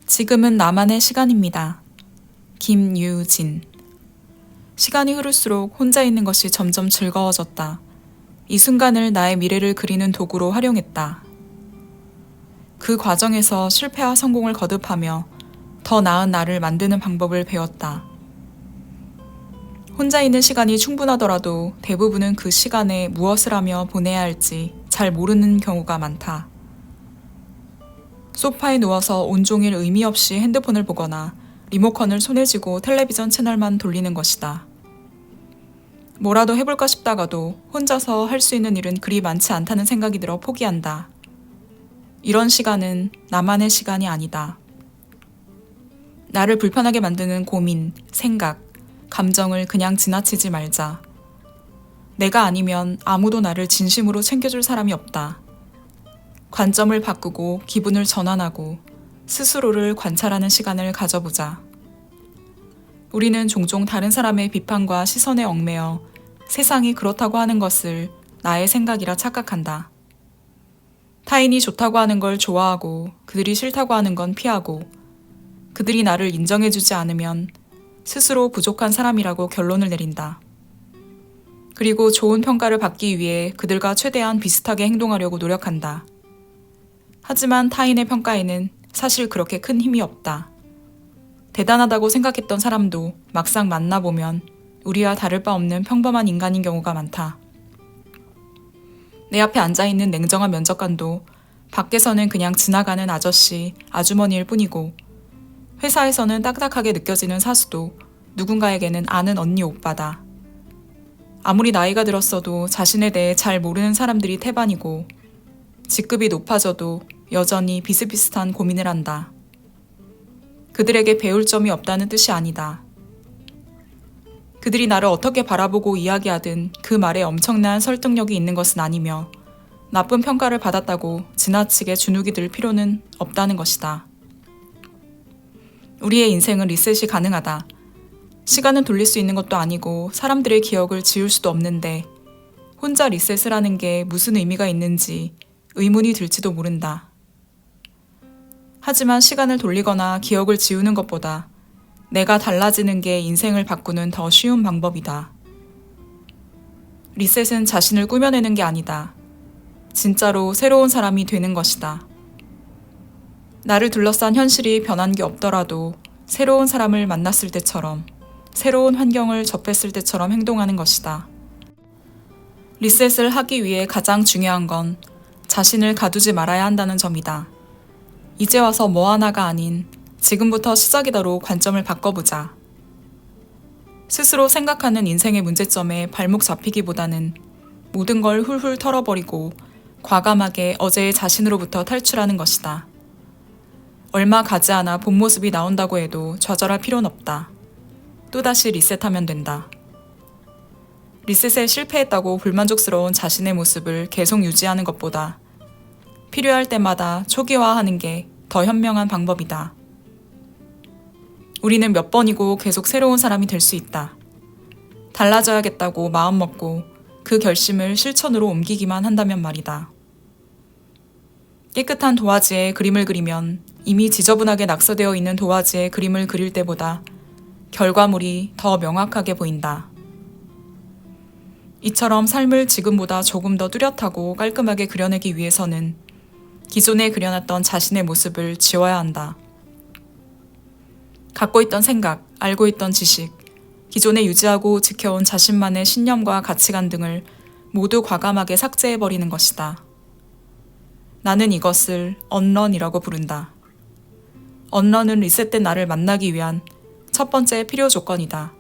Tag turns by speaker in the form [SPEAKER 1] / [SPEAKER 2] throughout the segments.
[SPEAKER 1] 지금은 나만의 시간입니다. 김유진. 시간이 흐를수록 혼자 있는 것이 점점 즐거워졌다. 이 순간을 나의 미래를 그리는 도구로 활용했다. 그 과정에서 실패와 성공을 거듭하며 더 나은 나를 만드는 방법을 배웠다. 혼자 있는 시간이 충분하더라도 대부분은 그 시간에 무엇을 하며 보내야 할지 잘 모르는 경우가 많다. 소파에 누워서 온종일 의미 없이 핸드폰을 보거나 리모컨을 손에 쥐고 텔레비전 채널만 돌리는 것이다. 뭐라도 해볼까 싶다가도 혼자서 할 수 있는 일은 그리 많지 않다는 생각이 들어 포기한다. 이런 시간은 나만의 시간이 아니다. 나를 불편하게 만드는 고민, 생각, 감정을 그냥 지나치지 말자. 내가 아니면 아무도 나를 진심으로 챙겨줄 사람이 없다. 관점을 바꾸고 기분을 전환하고 스스로를 관찰하는 시간을 가져보자. 우리는 종종 다른 사람의 비판과 시선에 얽매여 세상이 그렇다고 하는 것을 나의 생각이라 착각한다. 타인이 좋다고 하는 걸 좋아하고 그들이 싫다고 하는 건 피하고 그들이 나를 인정해주지 않으면 스스로 부족한 사람이라고 결론을 내린다. 그리고 좋은 평가를 받기 위해 그들과 최대한 비슷하게 행동하려고 노력한다. 하지만 타인의 평가에는 사실 그렇게 큰 힘이 없다. 대단하다고 생각했던 사람도 막상 만나보면 우리와 다를 바 없는 평범한 인간인 경우가 많다. 내 앞에 앉아있는 냉정한 면접관도 밖에서는 그냥 지나가는 아저씨, 아주머니일 뿐이고 회사에서는 딱딱하게 느껴지는 사수도 누군가에게는 아는 언니 오빠다. 아무리 나이가 들었어도 자신에 대해 잘 모르는 사람들이 태반이고 직급이 높아져도 여전히 비슷비슷한 고민을 한다. 그들에게 배울 점이 없다는 뜻이 아니다. 그들이 나를 어떻게 바라보고 이야기하든 그 말에 엄청난 설득력이 있는 것은 아니며 나쁜 평가를 받았다고 지나치게 주눅이 들 필요는 없다는 것이다. 우리의 인생은 리셋이 가능하다. 시간은 돌릴 수 있는 것도 아니고 사람들의 기억을 지울 수도 없는데 혼자 리셋을 하는 게 무슨 의미가 있는지 의문이 들지도 모른다. 하지만 시간을 돌리거나 기억을 지우는 것보다 내가 달라지는 게 인생을 바꾸는 더 쉬운 방법이다. 리셋은 자신을 꾸며내는 게 아니다. 진짜로 새로운 사람이 되는 것이다. 나를 둘러싼 현실이 변한 게 없더라도 새로운 사람을 만났을 때처럼, 새로운 환경을 접했을 때처럼 행동하는 것이다. 리셋을 하기 위해 가장 중요한 건 자신을 가두지 말아야 한다는 점이다. 이제 와서 뭐 하나가 아닌 지금부터 시작이다로 관점을 바꿔보자. 스스로 생각하는 인생의 문제점에 발목 잡히기보다는 모든 걸 훌훌 털어버리고 과감하게 어제의 자신으로부터 탈출하는 것이다. 얼마 가지 않아 본 모습이 나온다고 해도 좌절할 필요는 없다. 또다시 리셋하면 된다. 리셋에 실패했다고 불만족스러운 자신의 모습을 계속 유지하는 것보다 필요할 때마다 초기화하는 게 더 현명한 방법이다. 우리는 몇 번이고 계속 새로운 사람이 될 수 있다. 달라져야겠다고 마음먹고 그 결심을 실천으로 옮기기만 한다면 말이다. 깨끗한 도화지에 그림을 그리면 이미 지저분하게 낙서되어 있는 도화지에 그림을 그릴 때보다 결과물이 더 명확하게 보인다. 이처럼 삶을 지금보다 조금 더 뚜렷하고 깔끔하게 그려내기 위해서는 기존에 그려놨던 자신의 모습을 지워야 한다. 갖고 있던 생각, 알고 있던 지식, 기존에 유지하고 지켜온 자신만의 신념과 가치관 등을 모두 과감하게 삭제해버리는 것이다. 나는 이것을 언런이라고 부른다. 언런은 리셋된 나를 만나기 위한 첫 번째 필요 조건이다.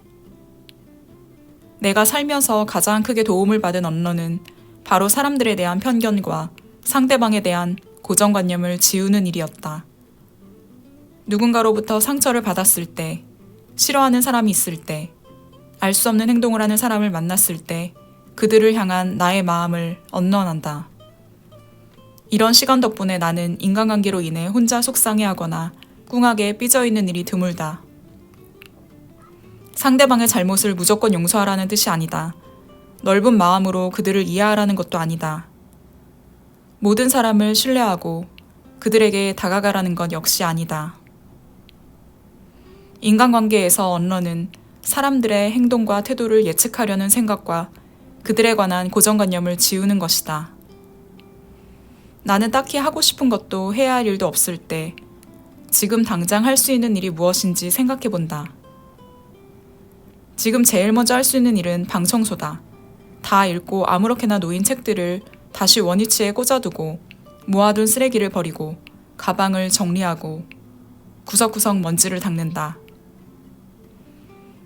[SPEAKER 1] 내가 살면서 가장 크게 도움을 받은 언런은 바로 사람들에 대한 편견과 상대방에 대한 고정관념을 지우는 일이었다. 누군가로부터 상처를 받았을 때, 싫어하는 사람이 있을 때, 알 수 없는 행동을 하는 사람을 만났을 때 그들을 향한 나의 마음을 언런한다. 이런 시간 덕분에 나는 인간관계로 인해 혼자 속상해하거나 꿍하게 삐져있는 일이 드물다. 상대방의 잘못을 무조건 용서하라는 뜻이 아니다. 넓은 마음으로 그들을 이해하라는 것도 아니다. 모든 사람을 신뢰하고 그들에게 다가가라는 건 역시 아니다. 인간관계에서 언론은 사람들의 행동과 태도를 예측하려는 생각과 그들에 관한 고정관념을 지우는 것이다. 나는 딱히 하고 싶은 것도 해야 할 일도 없을 때 지금 당장 할 수 있는 일이 무엇인지 생각해 본다. 지금 제일 먼저 할 수 있는 일은 방 청소다. 다 읽고 아무렇게나 놓인 책들을 다시 원위치에 꽂아두고 모아둔 쓰레기를 버리고 가방을 정리하고 구석구석 먼지를 닦는다.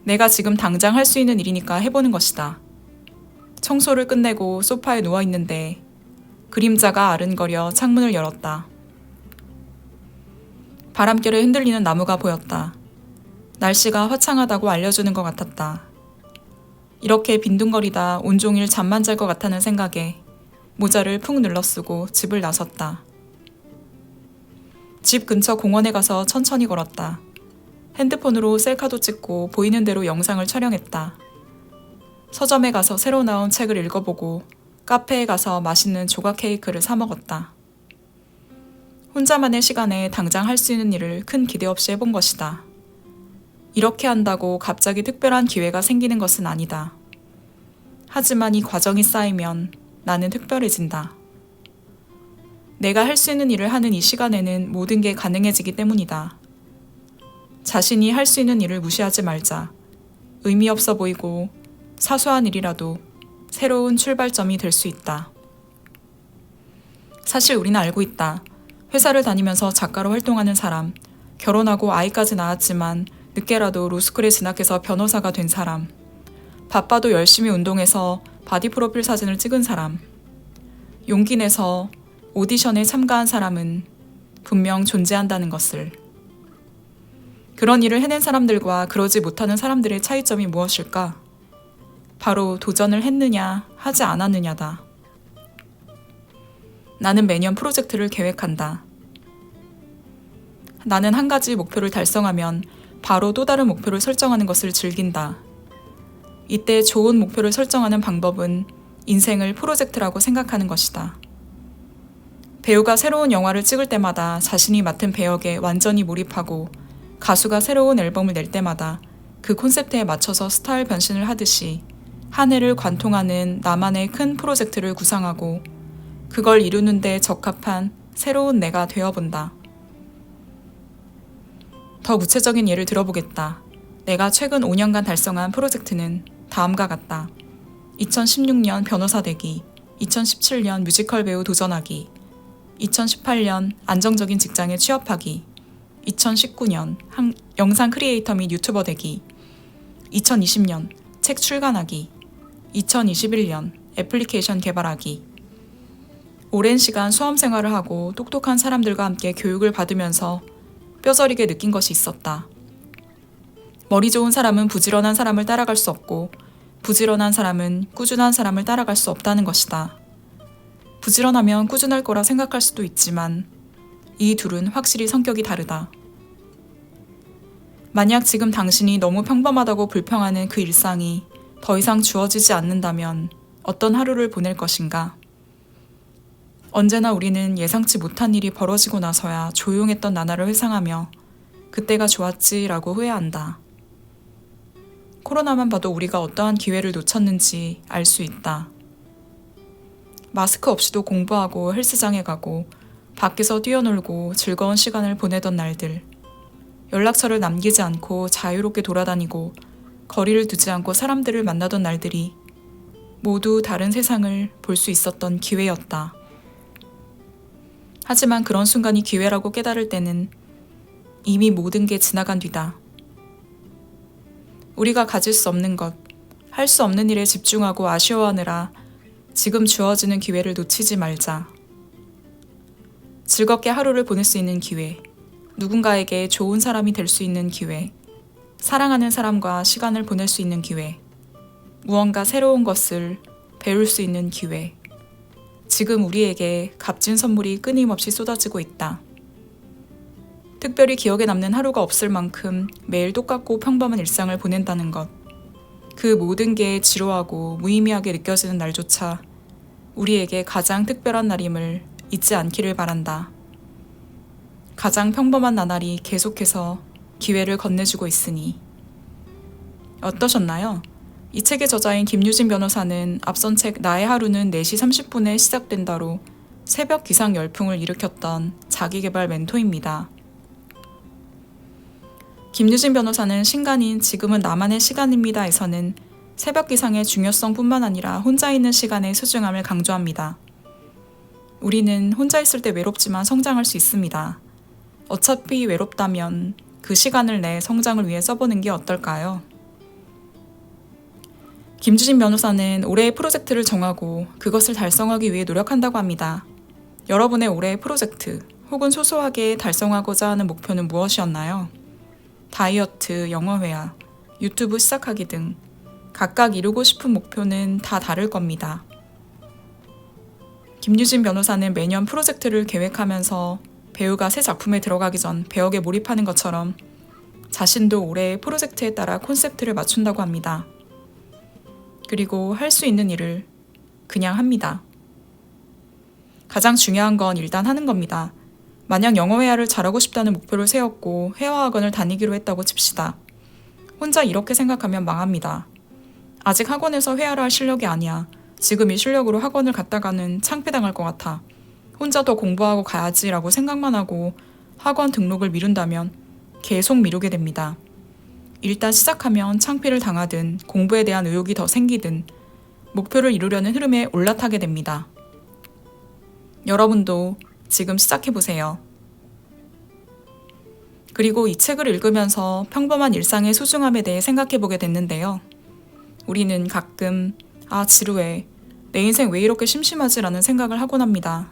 [SPEAKER 1] 내가 지금 당장 할 수 있는 일이니까 해보는 것이다. 청소를 끝내고 소파에 누워있는데 그림자가 아른거려 창문을 열었다. 바람결에 흔들리는 나무가 보였다. 날씨가 화창하다고 알려주는 것 같았다. 이렇게 빈둥거리다 온종일 잠만 잘 것 같다는 생각에 모자를 푹 눌러쓰고 집을 나섰다. 집 근처 공원에 가서 천천히 걸었다. 핸드폰으로 셀카도 찍고 보이는 대로 영상을 촬영했다. 서점에 가서 새로 나온 책을 읽어보고 카페에 가서 맛있는 조각 케이크를 사 먹었다. 혼자만의 시간에 당장 할 수 있는 일을 큰 기대 없이 해본 것이다. 이렇게 한다고 갑자기 특별한 기회가 생기는 것은 아니다. 하지만 이 과정이 쌓이면 나는 특별해진다. 내가 할 수 있는 일을 하는 이 시간에는 모든 게 가능해지기 때문이다. 자신이 할 수 있는 일을 무시하지 말자. 의미 없어 보이고 사소한 일이라도 새로운 출발점이 될 수 있다. 사실 우리는 알고 있다. 회사를 다니면서 작가로 활동하는 사람, 결혼하고 아이까지 낳았지만 늦게라도 로스쿨에 진학해서 변호사가 된 사람, 바빠도 열심히 운동해서 바디 프로필 사진을 찍은 사람, 용기 내서 오디션에 참가한 사람은 분명 존재한다는 것을. 그런 일을 해낸 사람들과 그러지 못하는 사람들의 차이점이 무엇일까? 바로 도전을 했느냐, 하지 않았느냐다. 나는 매년 프로젝트를 계획한다. 나는 한 가지 목표를 달성하면 바로 또 다른 목표를 설정하는 것을 즐긴다. 이때 좋은 목표를 설정하는 방법은 인생을 프로젝트라고 생각하는 것이다. 배우가 새로운 영화를 찍을 때마다 자신이 맡은 배역에 완전히 몰입하고 가수가 새로운 앨범을 낼 때마다 그 콘셉트에 맞춰서 스타일 변신을 하듯이 한 해를 관통하는 나만의 큰 프로젝트를 구상하고 그걸 이루는 데 적합한 새로운 내가 되어본다. 더 구체적인 예를 들어보겠다. 내가 최근 5년간 달성한 프로젝트는 다음과 같다. 2016년 변호사 되기, 2017년 뮤지컬 배우 도전하기, 2018년 안정적인 직장에 취업하기, 2019년 영상 크리에이터 및 유튜버 되기, 2020년 책 출간하기, 2021년 애플리케이션 개발하기. 오랜 시간 수험 생활을 하고 똑똑한 사람들과 함께 교육을 받으면서 뼈저리게 느낀 것이 있었다. 머리 좋은 사람은 부지런한 사람을 따라갈 수 없고 부지런한 사람은 꾸준한 사람을 따라갈 수 없다는 것이다. 부지런하면 꾸준할 거라 생각할 수도 있지만 이 둘은 확실히 성격이 다르다. 만약 지금 당신이 너무 평범하다고 불평하는 그 일상이 더 이상 주어지지 않는다면 어떤 하루를 보낼 것인가? 언제나 우리는 예상치 못한 일이 벌어지고 나서야 조용했던 나날을 회상하며 그때가 좋았지라고 후회한다. 코로나만 봐도 우리가 어떠한 기회를 놓쳤는지 알 수 있다. 마스크 없이도 공부하고 헬스장에 가고 밖에서 뛰어놀고 즐거운 시간을 보내던 날들. 연락처를 남기지 않고 자유롭게 돌아다니고 거리를 두지 않고 사람들을 만나던 날들이 모두 다른 세상을 볼 수 있었던 기회였다. 하지만 그런 순간이 기회라고 깨달을 때는 이미 모든 게 지나간 뒤다. 우리가 가질 수 없는 것, 할 수 없는 일에 집중하고 아쉬워하느라 지금 주어지는 기회를 놓치지 말자. 즐겁게 하루를 보낼 수 있는 기회, 누군가에게 좋은 사람이 될 수 있는 기회, 사랑하는 사람과 시간을 보낼 수 있는 기회, 무언가 새로운 것을 배울 수 있는 기회. 지금 우리에게 값진 선물이 끊임없이 쏟아지고 있다. 특별히 기억에 남는 하루가 없을 만큼 매일 똑같고 평범한 일상을 보낸다는 것. 그 모든 게 지루하고 무의미하게 느껴지는 날조차 우리에게 가장 특별한 날임을 잊지 않기를 바란다. 가장 평범한 나날이 계속해서 기회를 건네주고 있으니. 어떠셨나요? 이 책의 저자인 김유진 변호사는 앞선 책 나의 하루는 4시 30분에 시작된다로 새벽 기상 열풍을 일으켰던 자기계발 멘토입니다. 김유진 변호사는 신간인 지금은 나만의 시간입니다에서는 새벽 기상의 중요성뿐만 아니라 혼자 있는 시간의 소중함을 강조합니다. 우리는 혼자 있을 때 외롭지만 성장할 수 있습니다. 어차피 외롭다면 그 시간을 내 성장을 위해 써보는 게 어떨까요? 김주진 변호사는 올해의 프로젝트를 정하고 그것을 달성하기 위해 노력한다고 합니다. 여러분의 올해의 프로젝트 혹은 소소하게 달성하고자 하는 목표는 무엇이었나요? 다이어트, 영어 회화, 유튜브 시작하기 등 각각 이루고 싶은 목표는 다 다를 겁니다. 김유진 변호사는 매년 프로젝트를 계획하면서 배우가 새 작품에 들어가기 전 배역에 몰입하는 것처럼 자신도 올해의 프로젝트에 따라 콘셉트를 맞춘다고 합니다. 그리고 할 수 있는 일을 그냥 합니다. 가장 중요한 건 일단 하는 겁니다. 만약 영어 회화를 잘하고 싶다는 목표를 세웠고 회화학원을 다니기로 했다고 칩시다. 혼자 이렇게 생각하면 망합니다. 아직 학원에서 회화를 할 실력이 아니야. 지금 이 실력으로 학원을 갔다가는 창피당할 것 같아. 혼자 더 공부하고 가야지라고 생각만 하고 학원 등록을 미룬다면 계속 미루게 됩니다. 일단 시작하면 창피를 당하든 공부에 대한 의욕이 더 생기든 목표를 이루려는 흐름에 올라타게 됩니다. 여러분도 지금 시작해보세요. 그리고 이 책을 읽으면서 평범한 일상의 소중함에 대해 생각해보게 됐는데요. 우리는 가끔 지루해. 내 인생 왜 이렇게 심심하지? 라는 생각을 하곤 합니다.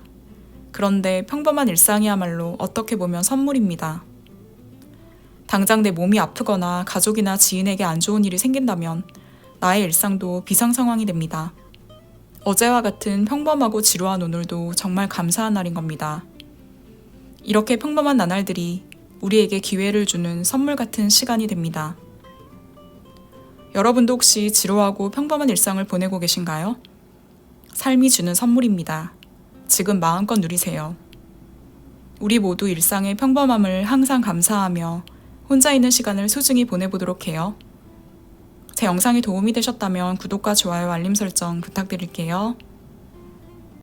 [SPEAKER 1] 그런데 평범한 일상이야말로 어떻게 보면 선물입니다. 당장 내 몸이 아프거나 가족이나 지인에게 안 좋은 일이 생긴다면 나의 일상도 비상 상황이 됩니다. 어제와 같은 평범하고 지루한 오늘도 정말 감사한 날인 겁니다. 이렇게 평범한 나날들이 우리에게 기회를 주는 선물 같은 시간이 됩니다. 여러분도 혹시 지루하고 평범한 일상을 보내고 계신가요? 삶이 주는 선물입니다. 지금 마음껏 누리세요. 우리 모두 일상의 평범함을 항상 감사하며 혼자 있는 시간을 소중히 보내보도록 해요. 제 영상이 도움이 되셨다면 구독과 좋아요, 알림 설정 부탁드릴게요.